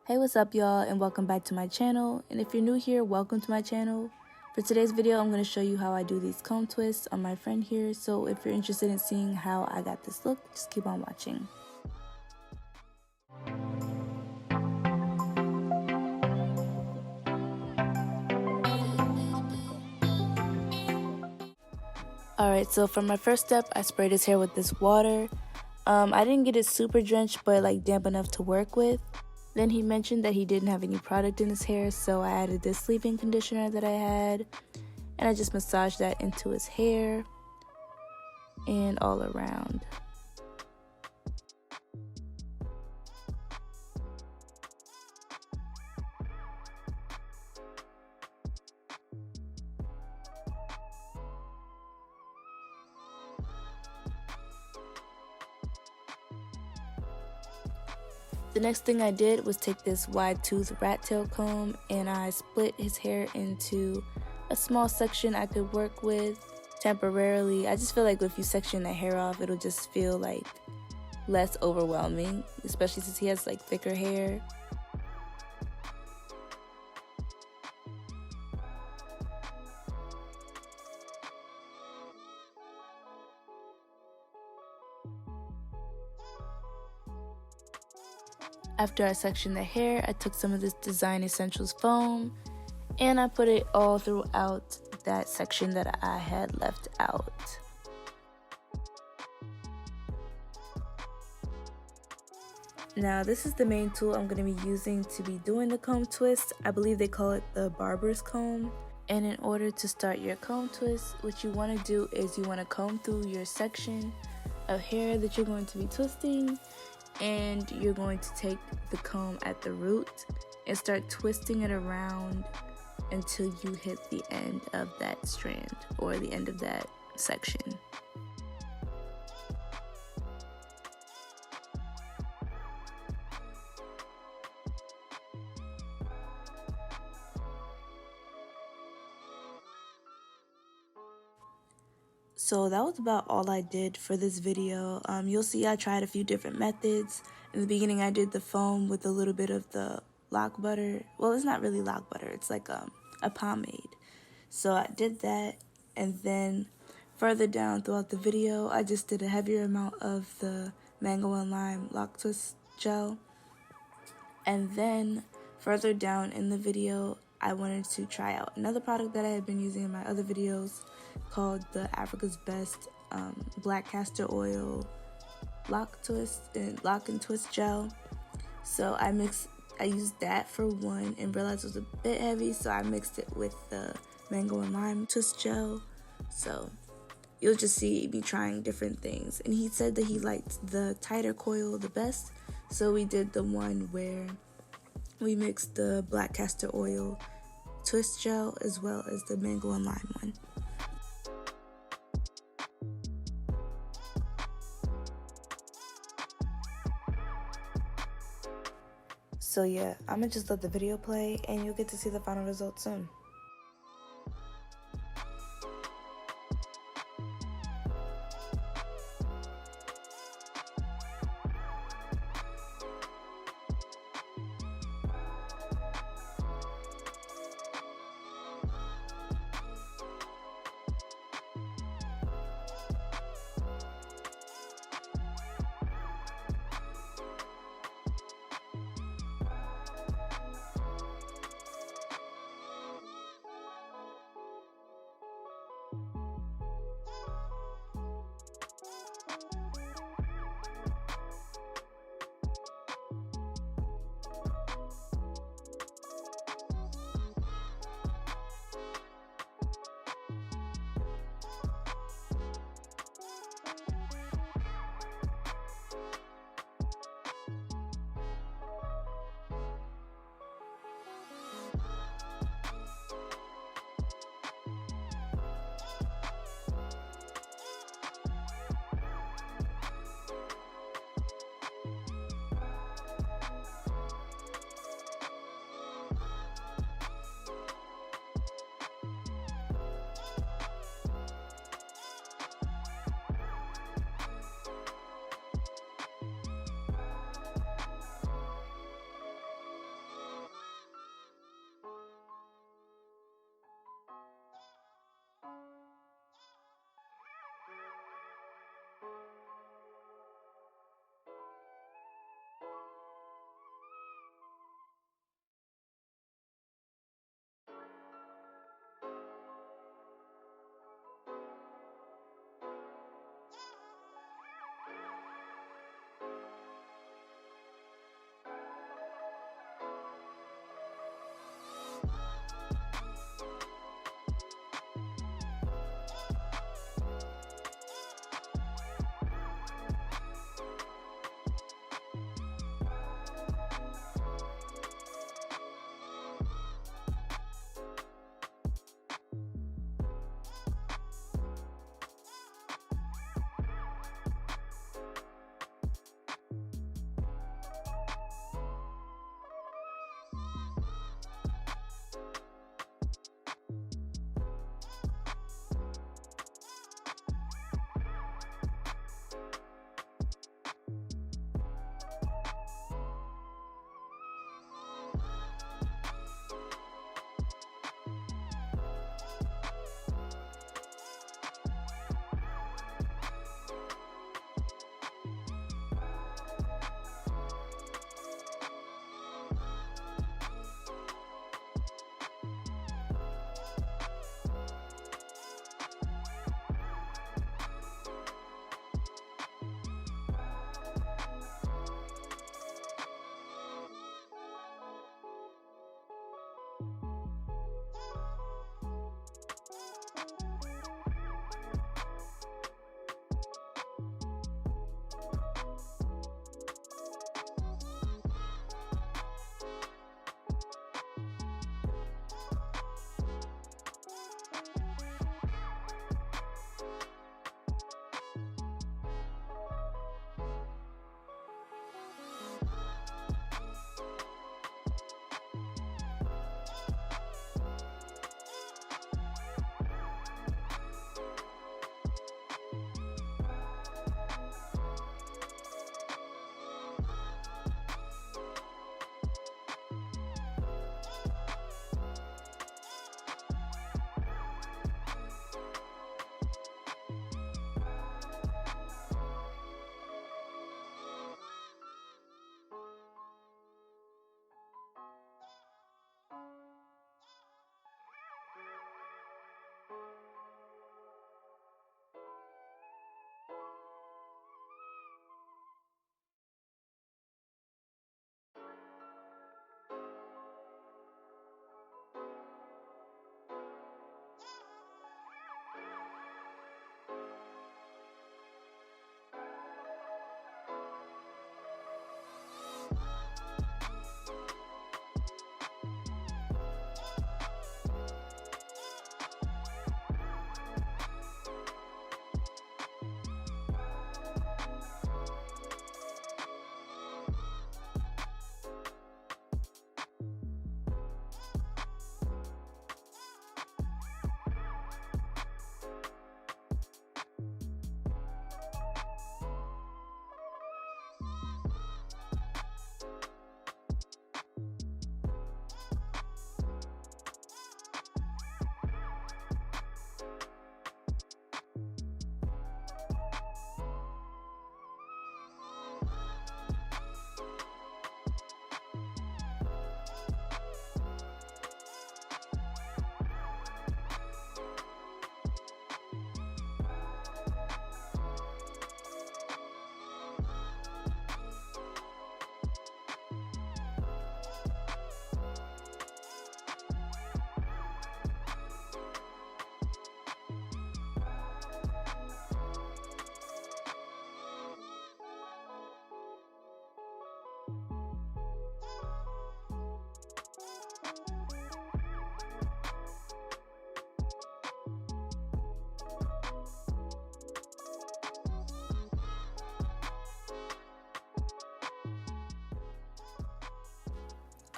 Hey, what's up y'all, and welcome back to my channel. And if you're new here, welcome to my channel. For today's video, I'm going to show you how I do these comb twists on my friend here. So if you're interested in seeing how I got this look, just keep on watching. Alright, so for my first step, I sprayed his hair with this water. I didn't get it super drenched, but like damp enough to work with. Then he mentioned that he didn't have any product in his hair, so I added this leave-in conditioner that I had, and I just massaged that into his hair and all around. The next thing I did was take this wide Tooth Rattail Comb and I split his hair into a small section I could work with temporarily. I just feel like if you section the hair off, it'll just feel like less overwhelming, especially since he has like thicker hair. After I sectioned the hair, I took some of this Design Essentials foam and I put it all throughout that section that I had left out. Now this is the main tool I'm going to be using to be doing the comb twist. I believe they call it the Barber's comb. And in order to start your comb twist, what you want to do is you want to comb through your section of hair that you're going to be twisting, and you're going to take the comb at the root and start twisting it around until you hit the end of that strand or the end of that section. So that was about all I did for this video. You'll see I tried a few different methods. In the beginning I did the foam with a little bit of the lock butter. Well, it's not really lock butter, it's like a pomade. So I did that, and then further down throughout the video I just did a heavier amount of the mango and lime lock twist gel. And then further down in the video I wanted to try out another product that I had been using in my other videos called the Africa's Best Black Castor Oil Lock and Twist Gel. So I used that for one and realized it was a bit heavy, so I mixed it with the mango and lime twist gel. So you'll just see me trying different things. And he said that he liked the tighter coil the best, so we did the one where we mixed the black castor oil twist gel as well as the mango and lime one. So yeah, I'm gonna just let the video play and you'll get to see the final result soon.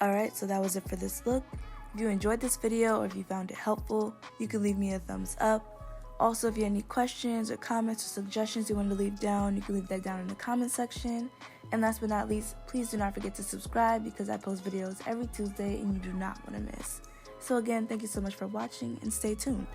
Alright, so that was it for this look. If you enjoyed this video or if you found it helpful, you can leave me a thumbs up. Also, if you have any questions or comments or suggestions you want to leave down, you can leave that down in the comment section. And last but not least, please do not forget to subscribe because I post videos every Tuesday and you do not want to miss. So again, thank you so much for watching and stay tuned.